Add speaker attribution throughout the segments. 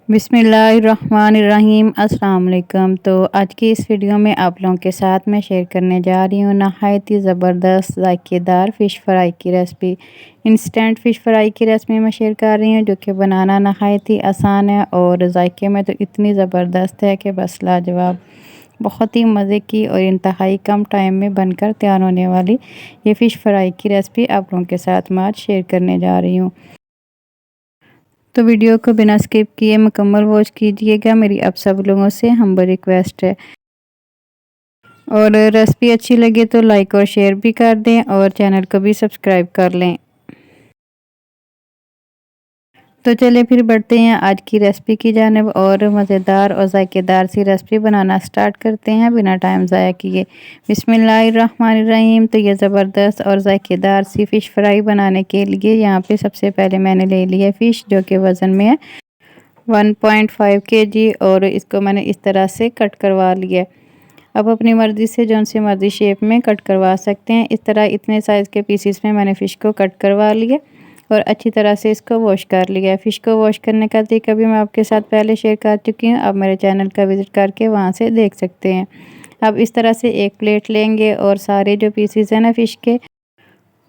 Speaker 1: बिस्मिल्लाहिर्रहमानिर्रहीम अस्सलाम वालेकुम। तो आज की इस वीडियो में आप लोगों के साथ मैं शेयर करने जा रही हूँ नहायत ही ज़बरदस्त ज़ायकेदार फ़िश फ्राई की रेसिपी। इंस्टेंट फ़िश फ्राई की रेसिपी मैं शेयर कर रही हूँ जो कि बनाना नहायत ही आसान है और ज़ायके में तो इतनी ज़बरदस्त है कि बस लाजवाब। बहुत ही मज़े की और इंतहाई कम टाइम में बनकर तैयार होने वाली ये फ़िश फ्राई की रेसिपी आप लोगों के साथ मैं आज शेयर करने जा रही हूँ। तो वीडियो को बिना स्किप किए मुकम्मल वॉच कीजिएगा, मेरी आप सब लोगों से हम्बल रिक्वेस्ट है। और रेसिपी अच्छी लगे तो लाइक और शेयर भी कर दें और चैनल को भी सब्सक्राइब कर लें। तो चलिए फिर बढ़ते हैं आज की रेसिपी की जानिब और मज़ेदार और ज़ायकेदार सी रेसिपी बनाना स्टार्ट करते हैं बिना टाइम ज़ाया किए। बिस्मिल्लाहिर्रहमानिर्रहीम। तो ये ज़बरदस्त और ज़ायकेदार सी फ़िश फ्राई बनाने के लिए यहाँ पे सबसे पहले मैंने ले लिया फ़िश जो कि वज़न में है 1.5 केजी और इसको मैंने इस तरह से कट करवा लिया। अब अपनी मर्ज़ी से जौन सी मर्ज़ी शेप में कट करवा सकते हैं। इस तरह इतने साइज़ के पीसेस में मैंने फ़िश को कट करवा लिया और अच्छी तरह से इसको वॉश कर लिया। फ़िश को वॉश करने का तरीका भी मैं आपके साथ पहले शेयर कर चुकी हूँ, आप मेरे चैनल का विज़िट करके वहाँ से देख सकते हैं। अब इस तरह से एक प्लेट लेंगे और सारे जो पीसेस हैं ना फ़िश के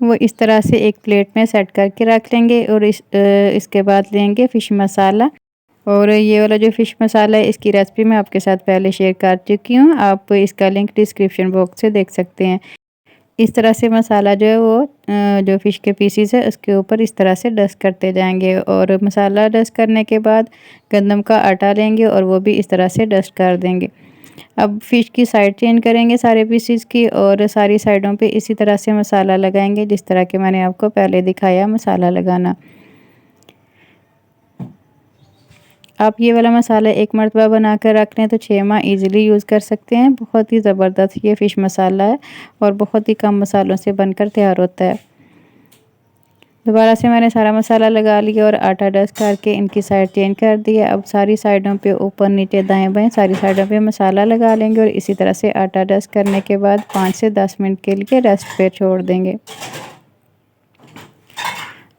Speaker 1: वो इस तरह से एक प्लेट में सेट करके रख लेंगे और इसके बाद लेंगे फ़िश मसाला। और ये वाला जो फ़िश मसाला है इसकी रेसिपी मैं आपके साथ पहले शेयर कर चुकी हूँ, आप इसका लिंक डिस्क्रिप्शन बॉक्स से देख सकते हैं। इस तरह से मसाला जो है वो जो फ़िश के पीसेस है उसके ऊपर इस तरह से डस्ट करते जाएंगे और मसाला डस्ट करने के बाद गंदम का आटा लेंगे और वो भी इस तरह से डस्ट कर देंगे। अब फ़िश की साइड चेंज करेंगे सारे पीसेस की और सारी साइडों पे इसी तरह से मसाला लगाएंगे जिस तरह के मैंने आपको पहले दिखाया मसाला लगाना। आप ये वाला मसाला एक मरतबा बना कर रख लें तो 6 माह ईज़िली यूज़ कर सकते हैं। बहुत ही ज़बरदस्त ये फ़िश मसाला है और बहुत ही कम मसालों से बनकर तैयार होता है। दोबारा से मैंने सारा मसाला लगा लिया और आटा डस्ट करके इनकी साइड चेंज कर दिया। अब सारी साइडों पे ऊपर नीचे दाएं बाएं सारी साइडों पे मसाला लगा लेंगे और इसी तरह से आटा डस्ट करने के बाद 5 से 10 मिनट के लिए रेस्ट पे छोड़ देंगे।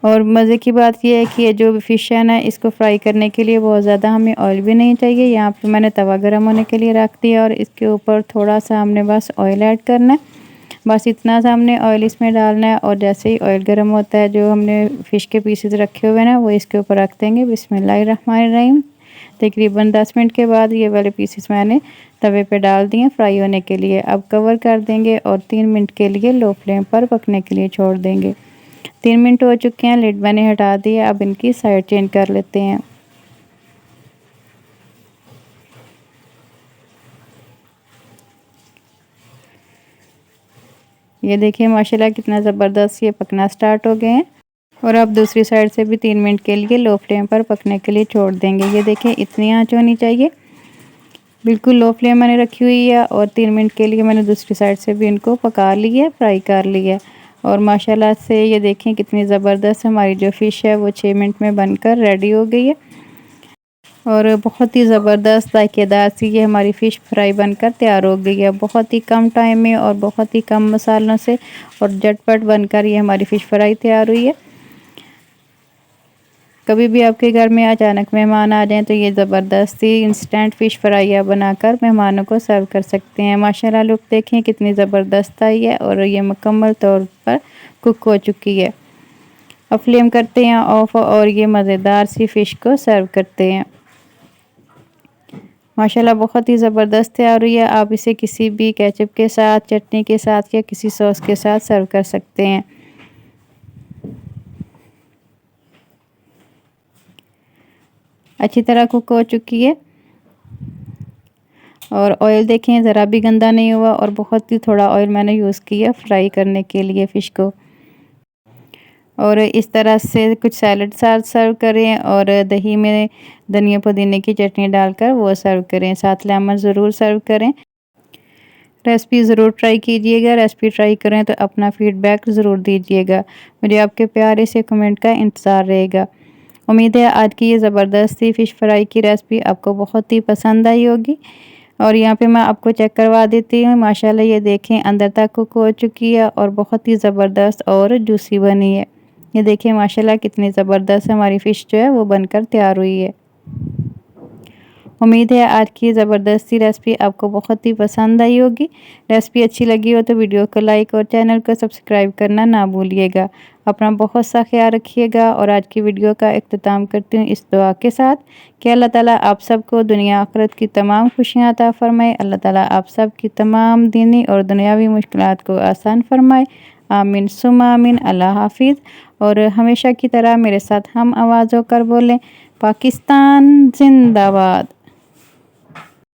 Speaker 1: और मज़े की बात यह है कि ये जो फ़िश है ना इसको फ्राई करने के लिए बहुत ज़्यादा हमें ऑयल भी नहीं चाहिए। यहाँ पे मैंने तवा गरम होने के लिए रख दिया और इसके ऊपर थोड़ा सा हमने बस ऑयल ऐड करना है। बस इतना सा हमने ऑयल इसमें डालना है और जैसे ही ऑयल गर्म होता है जो हमने फ़िश के पीसेस रखे हुए हैं ना वो इसके ऊपर रख देंगे। बिस्मिल्लाहिर्रहमानिर्रहीम। तकरीबन 10 मिनट के बाद ये वाले पीसेस मैंने तवे पे डाल दिए फ्राई होने के लिए। अब कवर कर देंगे और 3 मिनट के लिए लो फ्लेम पर पकने के लिए छोड़ देंगे। 3 मिनट हो चुके हैं, लिड मैंने हटा दिया। अब इनकी साइड चेंज कर लेते हैं। ये देखिए माशाल्लाह कितना ज़बरदस्त ये पकना स्टार्ट हो गए हैं और अब दूसरी साइड से भी 3 मिनट के लिए लो फ्लेम पर पकने के लिए छोड़ देंगे। ये देखिए इतनी आंच होनी चाहिए, बिल्कुल लो फ्लेम मैंने रखी हुई है और 3 मिनट के लिए मैंने दूसरी साइड से भी इनको पका लिया, फ्राई कर लिया। और माशाल्लाह से ये देखें कितनी ज़बरदस्त हमारी जो फ़िश है वो 6 मिनट में बनकर रेडी हो गई है और बहुत ही ज़बरदस्त ज़ायकेदार सी ये हमारी फ़िश फ्राई बनकर तैयार हो गई है। बहुत ही कम टाइम में और बहुत ही कम मसालों से और झटपट बनकर ये हमारी फ़िश फ्राई तैयार हुई है। कभी भी आपके घर में अचानक मेहमान आ जाएं तो ये ज़बरदस्त सी इंस्टेंट फ़िश फ्राई आप बनाकर मेहमानों को सर्व कर सकते हैं। माशाल्लाह लुक देखें कितनी ज़बरदस्त आई है और ये मुकम्मल तौर पर कुक हो चुकी है। अब फ्लेम करते हैं ऑफ और ये मज़ेदार सी फ़िश को सर्व करते हैं। माशाल्लाह बहुत ही ज़बरदस्त तैयार हुई है। आप इसे किसी भी केचप के साथ, चटनी के साथ या किसी सॉस के साथ सर्व कर सकते हैं। अच्छी तरह कुक हो चुकी है और ऑयल देखें ज़रा भी गंदा नहीं हुआ और बहुत ही थोड़ा ऑयल मैंने यूज़ किया फ्राई करने के लिए फ़िश को। और इस तरह से कुछ सैलड साथ सर्व करें और दही में धनिया पुदीने की चटनी डालकर वो सर्व करें, साथ लेमन ज़रूर सर्व करें। रेसिपी ज़रूर ट्राई कीजिएगा। रेसिपी ट्राई करें तो अपना फ़ीडबैक ज़रूर दीजिएगा। मुझे आपके प्यारे से कमेंट का इंतज़ार रहेगा। उम्मीद है आज की ये ज़बरदस्त सी फ़िश फ्राई की रेसिपी आपको बहुत ही पसंद आई होगी। और यहाँ पे मैं आपको चेक करवा देती हूँ। माशाल्लाह ये देखें अंदर तक कुक हो चुकी है और बहुत ही ज़बरदस्त और जूसी बनी है। ये देखिए माशाल्लाह कितनी ज़बरदस्त हमारी फ़िश जो है वो बनकर तैयार हुई है। उम्मीद है आज की ज़बरदस्त सी रेसिपी आपको बहुत ही पसंद आई होगी। रेसिपी अच्छी लगी हो तो वीडियो को लाइक और चैनल को सब्सक्राइब करना ना भूलिएगा। अपना बहुत सा ख्याल रखिएगा और आज की वीडियो का इख्तिताम करती हूँ इस दुआ के साथ कि अल्लाह ताला आप सबको दुनिया आखिरत की तमाम खुशियाँ अता फरमाए। अल्लाह ताला आप सब की तमाम दीनी और दुनियावी मुश्किलात को आसान फरमाए। आमीन सुम्मा आमीन। अल्लाह हाफिज़। और हमेशा की तरह मेरे साथ हम आवाज़ होकर बोलें, पाकिस्तान जिंदाबाद।